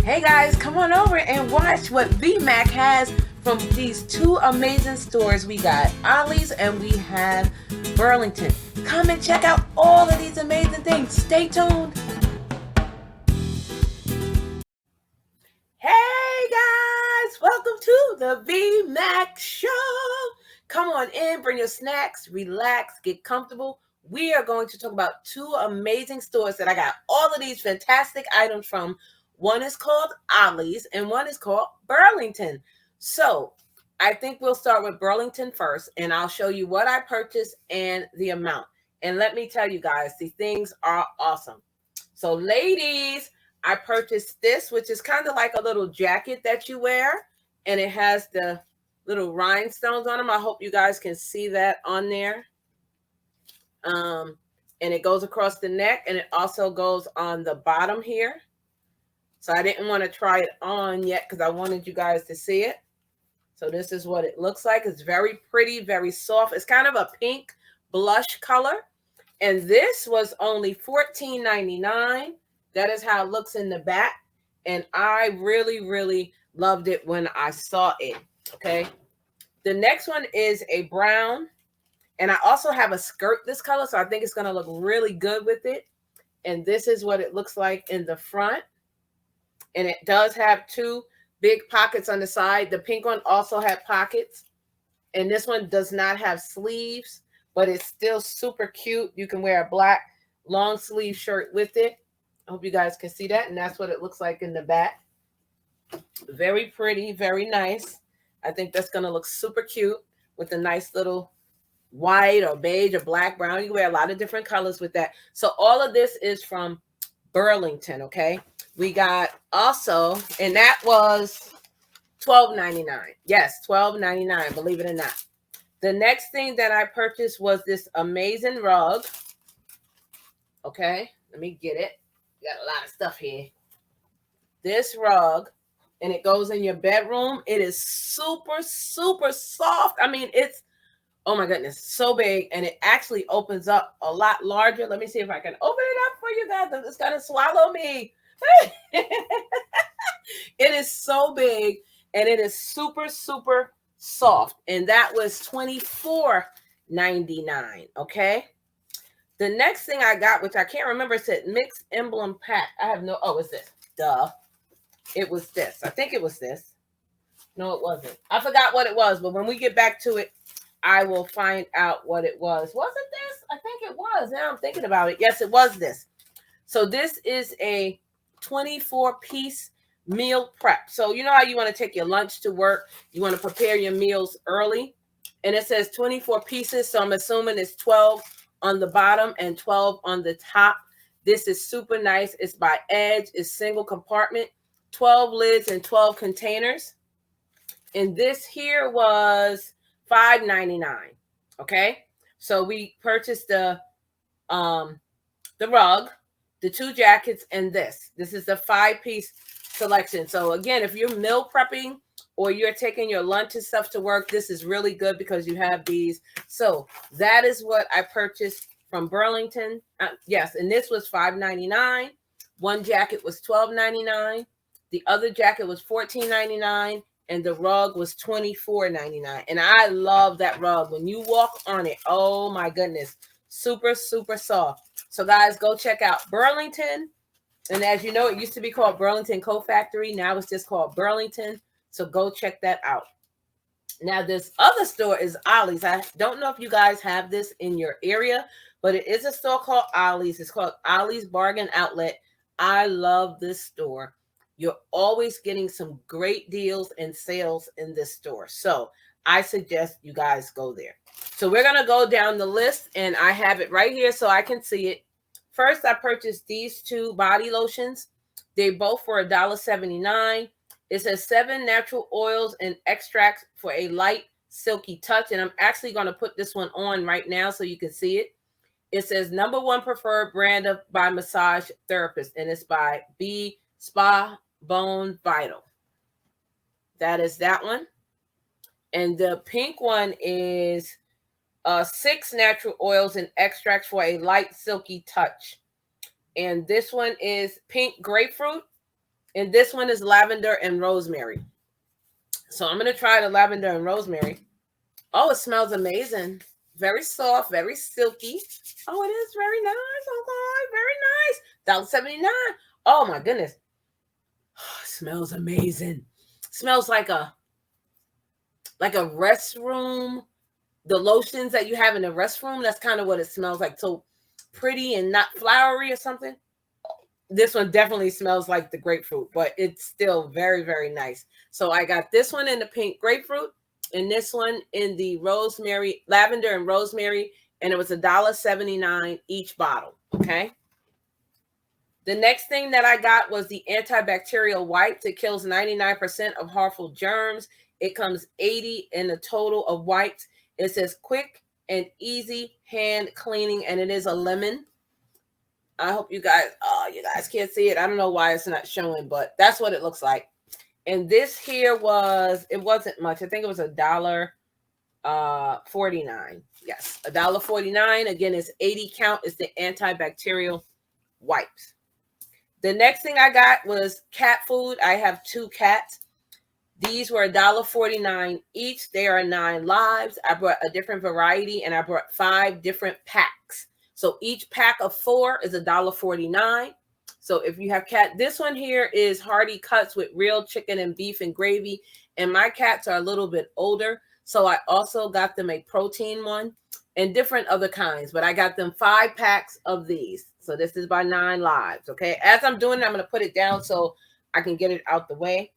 Hey guys, come on over and watch what VMAC has from these two amazing stores. We got Ollie's and we have Burlington. Come and check out all of these amazing things. Stay tuned. Hey guys, welcome to the VMAC show. Come on in, bring your snacks, relax, get comfortable. We are going to talk about two amazing stores that I got all of these fantastic items from. One is called Ollie's and one is called Burlington. So I think we'll start with Burlington first, and I'll show you what I purchased and the amount. And let me tell you guys, these things are awesome. So ladies, I purchased this, which is kind of like a little jacket that you wear, and it has the little rhinestones on them. I hope you guys can see that on there. And it goes across the neck, and it also goes on the bottom here. So I didn't want to try it on yet because I wanted you guys to see it. So this is what it looks like. It's very pretty, very soft. It's kind of a pink blush color. And this was only $14.99. That is how it looks in the back. And I really, really loved it when I saw it. Okay. The next one is a brown. And I also have a skirt this color. So I think it's going to look really good with it. And this is what it looks like in the front. And it does have two big pockets on the side. The pink one also had pockets. And this one does not have sleeves, but it's still super cute. You can wear a black long sleeve shirt with it. I hope you guys can see that. And that's what it looks like in the back. Very pretty, very nice. I think that's going to look super cute with a nice little white or beige or black, brown. You can wear a lot of different colors with that. So all of this is from Burlington, okay? We got also, and that was $12.99. Yes, $12.99, believe it or not. The next thing that I purchased was this amazing rug. Okay, let me get it. Got a lot of stuff here. This rug, and it goes in your bedroom. It is super, super soft. I mean, it's, oh my goodness, so big, and it actually opens up a lot larger. Let me see if I can open it up for you guys. It's gonna swallow me. It is so big, and it is super, super soft, and that was $24.99. Okay. The next thing I got, which I can't remember, it said Mixed Emblem Pack. I have no, oh, it's this. Duh. It was this. I think it was this. No, it wasn't. I forgot what it was, but when we get back to it, I will find out what it was. Was it this? I think it was. Now I'm thinking about it. Yes, it was this. So this is a 24-piece meal prep. So you know how you want to take your lunch to work? You want to prepare your meals early. And it says 24 pieces. So I'm assuming it's 12 on the bottom and 12 on the top. This is super nice. It's by Edge. It's single compartment, 12 lids and 12 containers. And this here was $5.99. Okay. So we purchased the rug, the two jackets, and this. This is the 5-piece selection. So again, if you're meal prepping or you're taking your lunch and stuff to work, this is really good because you have these. So that is what I purchased from Burlington. Yes, and this was $5.99. One jacket was $12.99. The other jacket was $14.99. And the rug was $24.99. And I love that rug. When you walk on it, oh my goodness, super, super soft. So guys, go check out Burlington. And as you know, it used to be called Burlington Co-Factory. Now it's just called Burlington. So go check that out. Now this other store is Ollie's. I don't know if you guys have this in your area, but it is a store called Ollie's. It's called Ollie's Bargain Outlet. I love this store. You're always getting some great deals and sales in this store. So I suggest you guys go there. So we're going to go down the list, and I have it right here so I can see it. First, I purchased these two body lotions. They both were $1.79. It says 7 natural oils and extracts for a light, silky touch. And I'm actually going to put this one on right now so you can see it. It says #1 preferred brand by massage therapist, and it's by bSpa Bon Vital. That is that one. And the pink one is 6 natural oils and extracts for a light silky touch. And this one is pink grapefruit. And this one is lavender and rosemary. So I'm going to try the lavender and rosemary. Oh, it smells amazing. Very soft, very silky. Oh, it is very nice. Oh, God, very nice. $1.79. Oh, my goodness. Oh, it smells amazing. It smells like a restroom. The lotions that you have in the restroom, that's kind of what it smells like. So pretty and not flowery or something. This one definitely smells like the grapefruit, but it's still very, very nice. So I got this one in the pink grapefruit and this one in the rosemary, lavender and rosemary, and it was $1.79 each bottle. Okay. The next thing that I got was the antibacterial wipe that kills 99% of harmful germs. It comes 80 in a total of wipes. It says quick and easy hand cleaning, and it is a lemon. I hope you guys can't see it. I don't know why it's not showing, but that's what it looks like. And this here it wasn't much. I think it was $1.49. Yes, $1.49. Again, it's 80 count. It's the antibacterial wipes. The next thing I got was cat food. I have 2 cats. These were $1.49 each. They are 9 lives. I brought a different variety and I brought 5 different packs. So each pack of 4 is $1.49. So if you have cat, this one here is hearty cuts with real chicken and beef and gravy. And my cats are a little bit older. So I also got them a protein one and different other kinds. But I got them 5 packs of these. So this is by 9 lives. Okay. As I'm doing it, I'm going to put it down so I can get it out the way.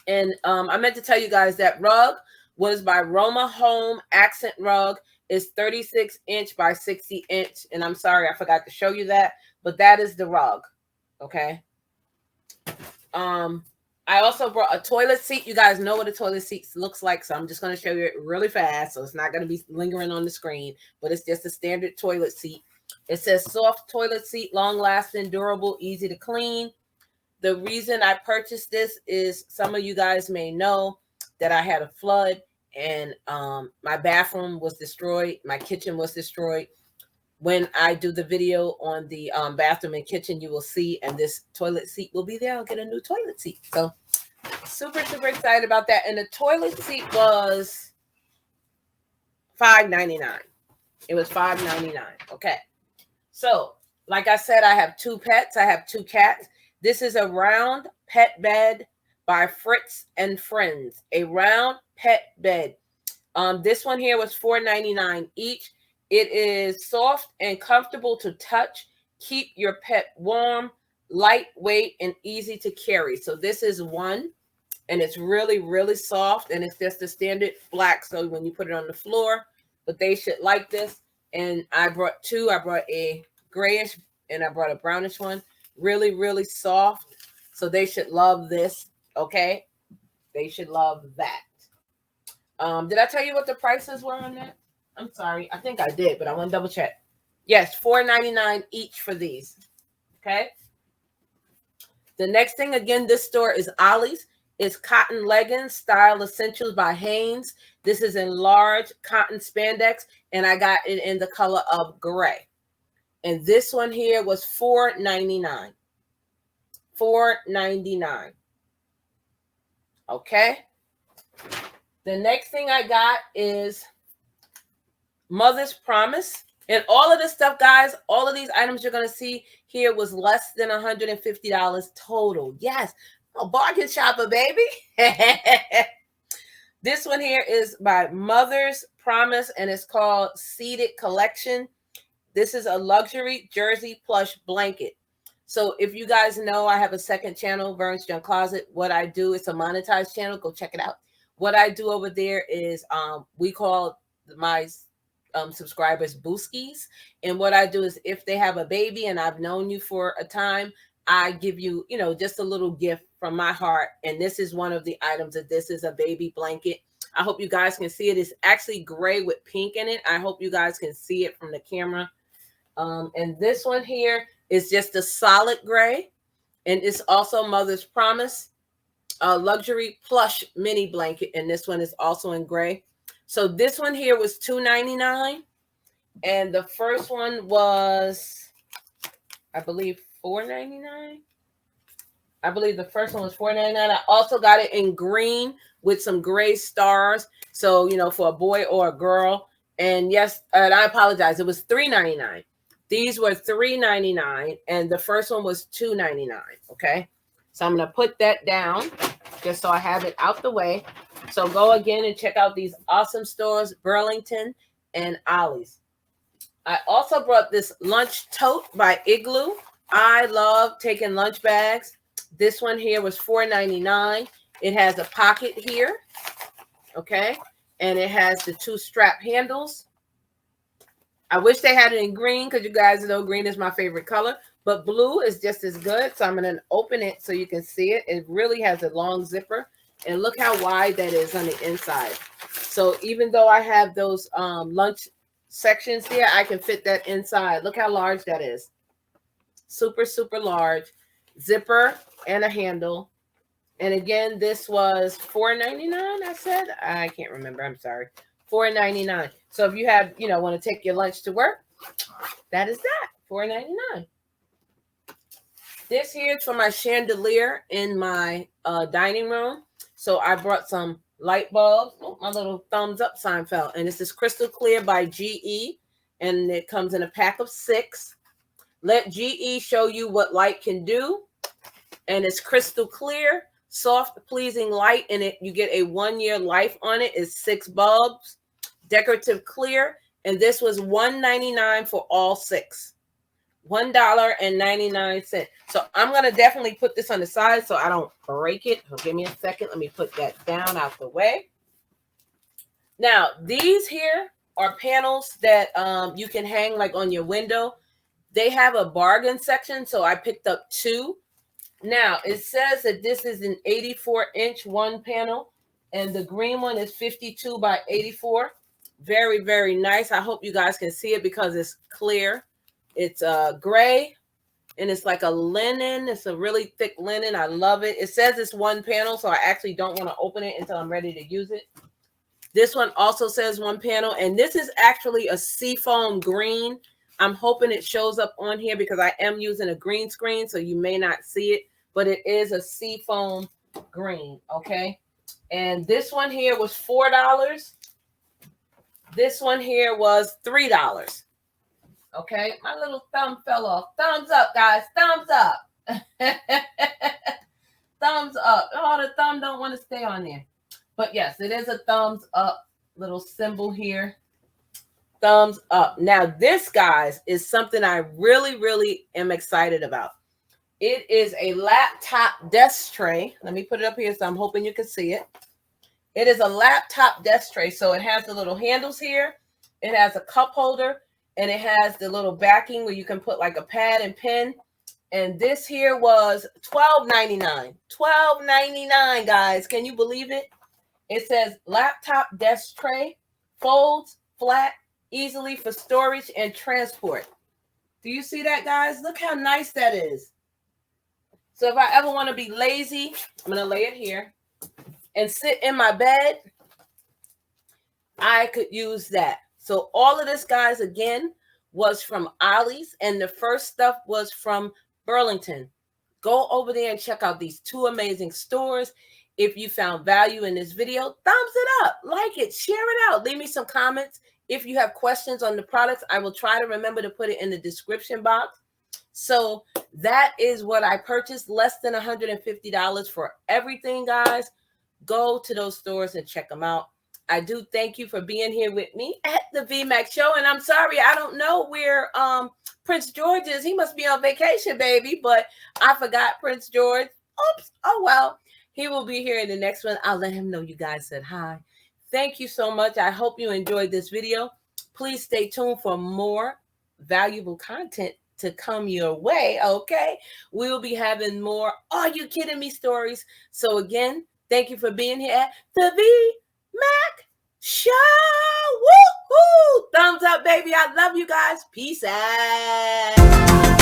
And I meant to tell you guys that rug was by Roma Home Accent Rug. It's 36 inch by 60 inch. And I'm sorry, I forgot to show you that, but that is the rug. Okay. I also brought a toilet seat. You guys know what a toilet seat looks like. So I'm just going to show you it really fast. So it's not going to be lingering on the screen, but it's just a standard toilet seat. It says soft toilet seat, long lasting, durable, easy to clean. The reason I purchased this is some of you guys may know that I had a flood and my bathroom was destroyed. My kitchen was destroyed. When I do the video on the bathroom and kitchen, you will see, and this toilet seat will be there. I'll get a new toilet seat. So super, super excited about that. And the toilet seat was $5.99. It was $5.99. Okay. So like I said, I have 2 pets. I have 2 cats. This is a round pet bed by Fritz and Friends. A round pet bed. This one here was $4.99 each. It is soft and comfortable to touch. Keep your pet warm, lightweight, and easy to carry. So this is one, and it's really, really soft, and it's just a standard black. So when you put it on the floor, but they should like this. And I brought 2. I brought a grayish and I brought a brownish one. Really, really soft. So they should love this. Okay. They should love that. Did I tell you what the prices were on that? I'm sorry. I think I did, but I want to double check. Yes, $4.99 each for these. Okay. The next thing, again, this store is Ollie's. It's cotton leggings, style essentials by Hanes. This is in large cotton spandex, and I got it in the color of gray. And this one here was $4.99. $4.99. Okay. The next thing I got is Mother's Promise. And all of this stuff, guys, all of these items you're going to see here was less than $150 total. Yes. A bargain shopper, baby. This one here is by Mother's Promise, and it's called Seated Collection. This is a luxury jersey plush blanket. So if you guys know, I have a second channel, Vern's Junk Closet. What I do, it's a monetized channel. Go check it out. What I do over there is we call my subscribers booskies. And what I do is if they have a baby and I've known you for a time, I give you, just a little gift from my heart. And this is one of the items that this is a baby blanket. I hope you guys can see it. It's actually gray with pink in it. I hope you guys can see it from the camera. And this one here is just a solid gray. And it's also Mother's Promise, a luxury plush mini blanket. And this one is also in gray. So this one here was $2.99. And the first one was, I believe, $4.99. I believe the first one was $4.99. I also got it in green with some gray stars. So, you know, for a boy or a girl. And yes, and I apologize. It was $3.99. These were $3.99. And the first one was $2.99. Okay. So I'm going to put that down just so I have it out the way. So go again and check out these awesome stores, Burlington and Ollies. I also brought this lunch tote by Igloo. I love taking lunch bags. This one here was $4.99. It has a pocket here, okay? And it has the 2 strap handles. I wish they had it in green because you guys know green is my favorite color. But blue is just as good. So I'm going to open it so you can see it. It really has a long zipper. And look how wide that is on the inside. So even though I have those lunch sections here, I can fit that inside. Look how large that is. Super, super large. Zipper and a handle. And again, this was $4.99, I said. I can't remember. I'm sorry. $4.99. So if you have, you know, want to take your lunch to work, that is that. $4.99. This here is for my chandelier in my dining room. So I brought some light bulbs. Oh, my little thumbs up sign fell. And this is Crystal Clear by GE. And it comes in a pack of 6. Let GE show you what light can do. And it's crystal clear, soft, pleasing light. And it you get a 1-year life on it. It's 6 bulbs. Decorative clear. And this was $1.99 for all 6. $1.99. So I'm going to definitely put this on the side so I don't break it. So give me a second. Let me put that down out the way. Now, these here are panels that you can hang like on your window. They have a bargain section, so I picked up 2. Now, it says that this is an 84-inch one panel, and the green one is 52 by 84. Very, very nice. I hope you guys can see it because it's clear. It's gray, and it's like a linen. It's a really thick linen. I love it. It says it's one panel, so I actually don't want to open it until I'm ready to use it. This one also says one panel, and this is actually a seafoam green. I'm hoping it shows up on here because I am using a green screen, so you may not see it, but it is a seafoam green, okay? And this one here was $4. This one here was $3. Okay, my little thumb fell off. Thumbs up, guys. Thumbs up. Thumbs up. Oh, the thumb don't want to stay on there. But yes, it is a thumbs up little symbol here. Thumbs up. Now, this, guys, is something I really, really am excited about. It is a laptop desk tray. Let me put it up here so I'm hoping you can see it. It is a laptop desk tray. So it has the little handles here. It has a cup holder. And it has the little backing where you can put like a pad and pen. And this here was $12.99. $12.99, guys. Can you believe it? It says laptop desk tray, folds, flat, easily for storage and transport. Do you see that, guys? Look how nice that is. So if I ever want to be lazy, I'm going to lay it here and sit in my bed. I could use that. So all of this, guys, again, was from Ollie's, and the first stuff was from Burlington. Go over there and check out these 2 amazing stores. If you found value in this video, thumbs it up, like it, share it out. Leave me some comments. If you have questions on the products, I will try to remember to put it in the description box. So that is what I purchased, less than $150 for everything, guys. Go to those stores and check them out. I do thank you for being here with me at the VMAX show. And I'm sorry, I don't know where Prince George is. He must be on vacation, baby. But I forgot Prince George. Oops. Oh, well. He will be here in the next one. I'll let him know you guys said hi. Thank you so much. I hope you enjoyed this video. Please stay tuned for more valuable content to come your way, okay? We will be having more Are You Kidding Me stories. So again, thank you for being here at the VMAX show. Woo-hoo! Thumbs up, baby. I love you guys. Peace out.